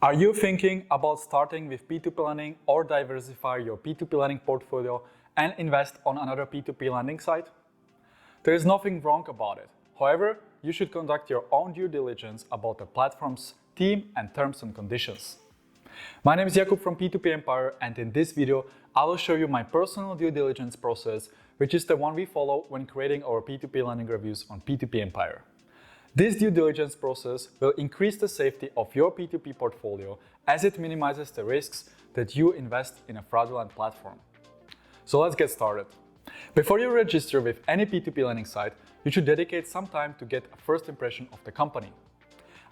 Are you thinking about starting with P2P lending or diversify your P2P lending portfolio and invest on another P2P lending site? There is nothing wrong about it. However, you should conduct your own due diligence about the platform's team and terms and conditions. My name is Jakub from P2P Empire, and in this video, I will show you my personal due diligence process, which is the one we follow when creating our P2P lending reviews on P2P Empire. This due diligence process will increase the safety of your P2P portfolio as it minimizes the risks that you invest in a fraudulent platform. So let's get started. Before you register with any P2P lending site, you should dedicate some time to get a first impression of the company.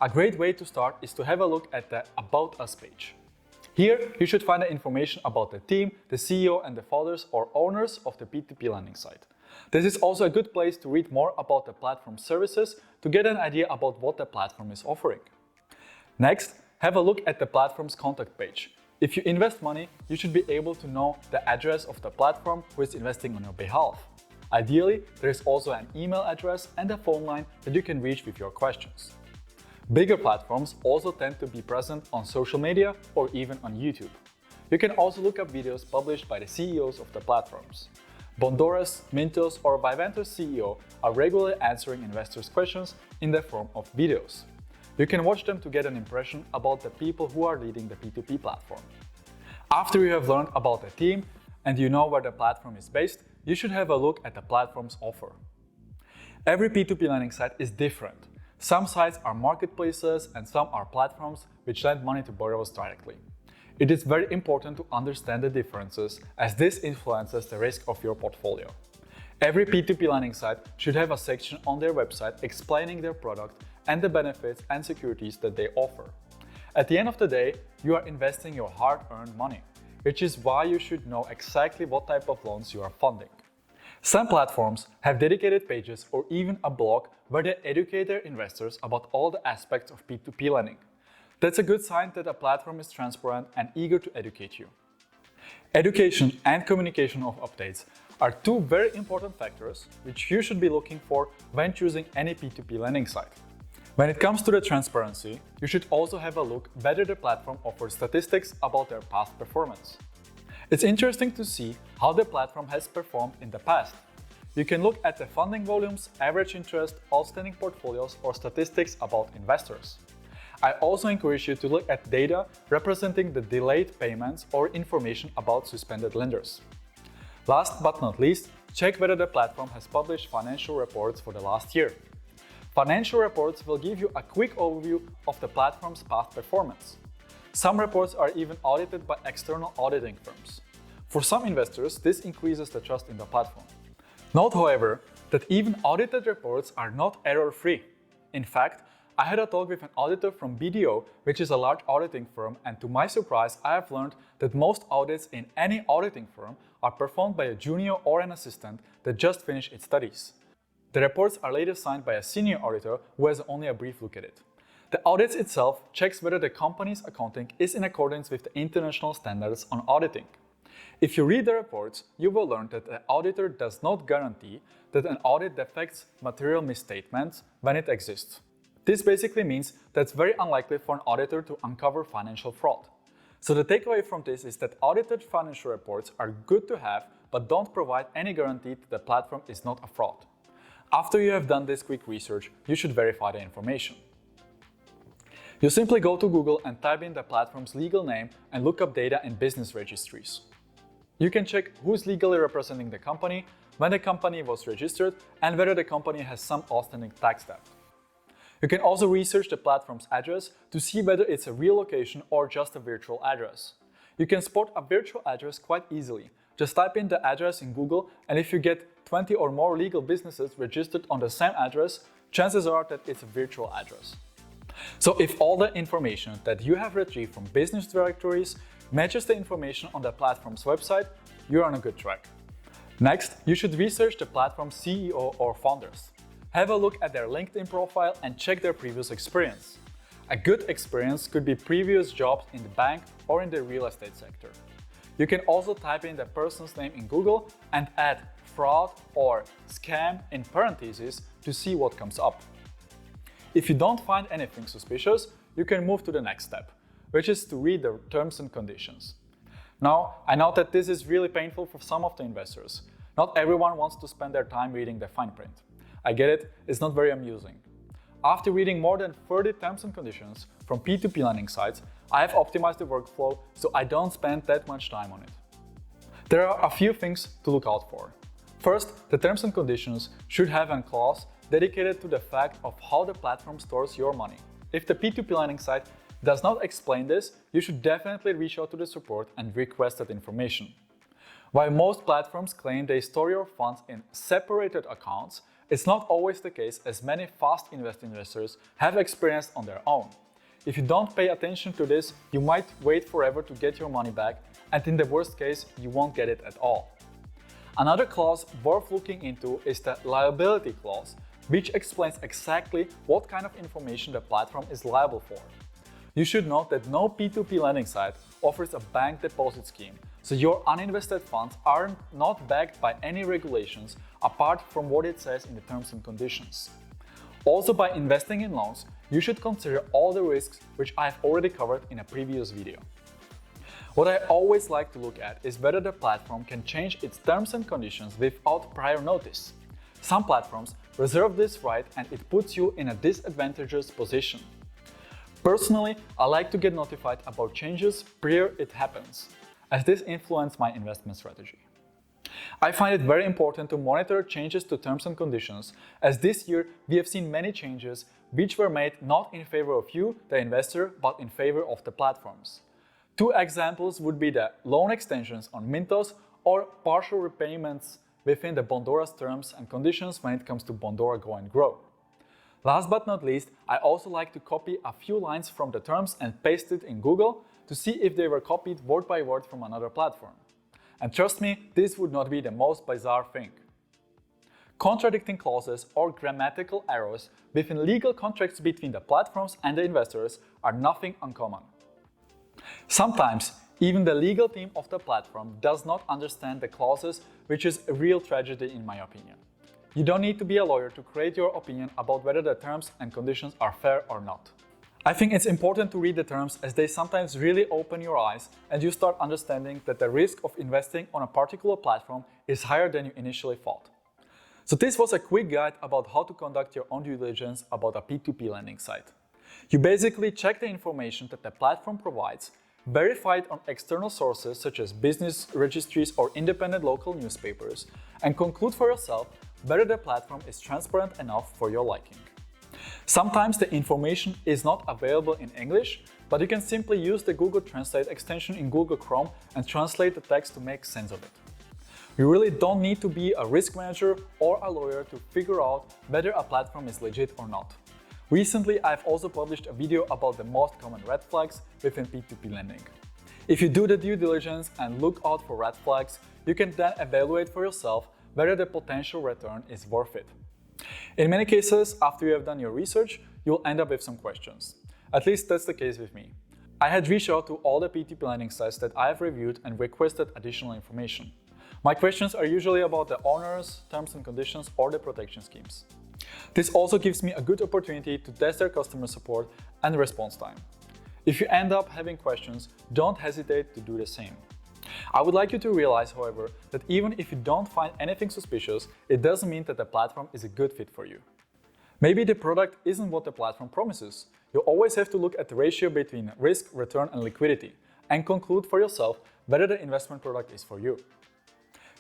A great way to start is to have a look at the About Us page. Here, you should find the information about the team, the CEO and the founders or owners of the P2P lending site. This is also a good place to read more about the platform services to get an idea about what the platform is offering. Next, have a look at the platform's contact page. If you invest money, you should be able to know the address of the platform who is investing on your behalf. Ideally, there is also an email address and a phone line that you can reach with your questions. Bigger platforms also tend to be present on social media or even on YouTube. You can also look up videos published by the CEOs of the platforms. Bondores, Mintos or Vivento's CEO are regularly answering investors' questions in the form of videos. You can watch them to get an impression about the people who are leading the P2P platform. After you have learned about the team and you know where the platform is based, you should have a look at the platform's offer. Every P2P lending site is different. Some sites are marketplaces and some are platforms which lend money to borrowers directly. It is very important to understand the differences, as this influences the risk of your portfolio. Every P2P lending site should have a section on their website explaining their product and the benefits and securities that they offer. At the end of the day, you are investing your hard-earned money, which is why you should know exactly what type of loans you are funding. Some platforms have dedicated pages or even a blog where they educate their investors about all the aspects of P2P lending. That's a good sign that a platform is transparent and eager to educate you. Education and communication of updates are two very important factors which you should be looking for when choosing any P2P lending site. When it comes to the transparency, you should also have a look whether the platform offers statistics about their past performance. It's interesting to see how the platform has performed in the past. You can look at the funding volumes, average interest, outstanding portfolios, or statistics about investors. I also encourage you to look at data representing the delayed payments or information about suspended lenders. Last but not least, check whether the platform has published financial reports for the last year. Financial reports will give you a quick overview of the platform's past performance. Some reports are even audited by external auditing firms. For some investors, this increases the trust in the platform. Note, however, that even audited reports are not error-free. In fact, I had a talk with an auditor from BDO, which is a large auditing firm, and to my surprise, I have learned that most audits in any auditing firm are performed by a junior or an assistant that just finished its studies. The reports are later signed by a senior auditor who has only a brief look at it. The audit itself checks whether the company's accounting is in accordance with the international standards on auditing. If you read the reports, you will learn that the auditor does not guarantee that an audit detects material misstatements when it exists. This basically means that it's very unlikely for an auditor to uncover financial fraud. So the takeaway from this is that audited financial reports are good to have, but don't provide any guarantee that the platform is not a fraud. After you have done this quick research, you should verify the information. You simply go to Google and type in the platform's legal name and look up data in business registries. You can check who's legally representing the company, when the company was registered, and whether the company has some outstanding tax debt. You can also research the platform's address to see whether it's a real location or just a virtual address. You can spot a virtual address quite easily. Just type in the address in Google, and if you get 20 or more legal businesses registered on the same address, chances are that it's a virtual address. So if all the information that you have retrieved from business directories matches the information on the platform's website, you're on a good track. Next, you should research the platform's CEO or founders. Have a look at their LinkedIn profile and check their previous experience. A good experience could be previous jobs in the bank or in the real estate sector. You can also type in the person's name in Google and add fraud or scam in parentheses to see what comes up. If you don't find anything suspicious, you can move to the next step. which is to read the terms and conditions. Now, I know that this is really painful for some of the investors. Not everyone wants to spend their time reading the fine print. I get it, it's not very amusing. After reading more than 30 terms and conditions from P2P lending sites, I have optimized the workflow so I don't spend that much time on it. There are a few things to look out for. First, the terms and conditions should have a clause dedicated to the fact of how the platform stores your money. If the P2P lending site does not explain this, you should definitely reach out to the support and request that information. While most platforms claim they store your funds in separated accounts, it's not always the case, as many fast investors have experienced on their own. If you don't pay attention to this, you might wait forever to get your money back, and in the worst case, you won't get it at all. Another clause worth looking into is the liability clause, which explains exactly what kind of information the platform is liable for. You should note that no P2P lending site offers a bank deposit scheme, so your uninvested funds are not backed by any regulations apart from what it says in the terms and conditions. Also, by investing in loans, you should consider all the risks which I have already covered in a previous video. What I always like to look at is whether the platform can change its terms and conditions without prior notice. Some platforms reserve this right and it puts you in a disadvantageous position. Personally, I like to get notified about changes prior it happens, as this influences my investment strategy. I find it very important to monitor changes to terms and conditions, as this year we have seen many changes which were made not in favor of you, the investor, but in favor of the platforms. Two examples would be the loan extensions on Mintos or partial repayments within the Bondora's terms and conditions when it comes to Bondora Go and Grow. Last but not least, I also like to copy a few lines from the terms and paste it in Google to see if they were copied word by word from another platform. And trust me, this would not be the most bizarre thing. Contradicting clauses or grammatical errors within legal contracts between the platforms and the investors are nothing uncommon. Sometimes, even the legal team of the platform does not understand the clauses, which is a real tragedy in my opinion. You don't need to be a lawyer to create your opinion about whether the terms and conditions are fair or not. I think it's important to read the terms, as they sometimes really open your eyes and you start understanding that the risk of investing on a particular platform is higher than you initially thought. So this was a quick guide about how to conduct your own due diligence about a P2P lending site. You basically check the information that the platform provides, verify it on external sources such as business registries or independent local newspapers, and conclude for yourself whether the platform is transparent enough for your liking. Sometimes the information is not available in English, but you can simply use the Google Translate extension in Google Chrome and translate the text to make sense of it. You really don't need to be a risk manager or a lawyer to figure out whether a platform is legit or not. Recently, I've also published a video about the most common red flags within P2P lending. If you do the due diligence and look out for red flags, you can then evaluate for yourself whether the potential return is worth it. In many cases, after you have done your research, you'll end up with some questions. At least that's the case with me. I had reached out to all the P2P lending sites that I have reviewed and requested additional information. My questions are usually about the owners, terms and conditions, or the protection schemes. This also gives me a good opportunity to test their customer support and response time. If you end up having questions, don't hesitate to do the same. I would like you to realize, however, that even if you don't find anything suspicious, it doesn't mean that the platform is a good fit for you. Maybe the product isn't what the platform promises. You always have to look at the ratio between risk, return, and liquidity, and conclude for yourself whether the investment product is for you.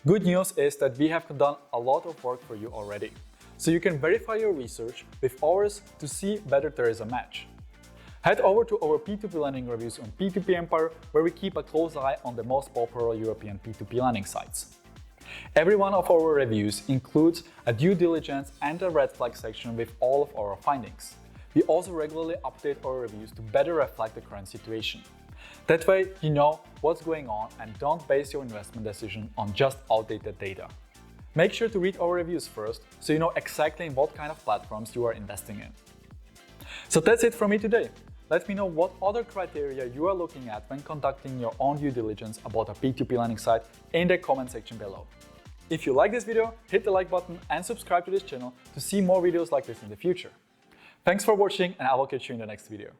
Good news is that we have done a lot of work for you already, so you can verify your research with ours to see whether there is a match. Head over to our P2P lending reviews on P2P Empire, where we keep a close eye on the most popular European P2P lending sites. Every one of our reviews includes a due diligence and a red flag section with all of our findings. We also regularly update our reviews to better reflect the current situation. That way, you know what's going on and don't base your investment decision on just outdated data. Make sure to read our reviews first, so you know exactly in what kind of platforms you are investing in. So that's it from me today. Let me know what other criteria you are looking at when conducting your own due diligence about a P2P lending site in the comment section below. If you like this video, hit the like button and subscribe to this channel to see more videos like this in the future. Thanks for watching, and I will catch you in the next video.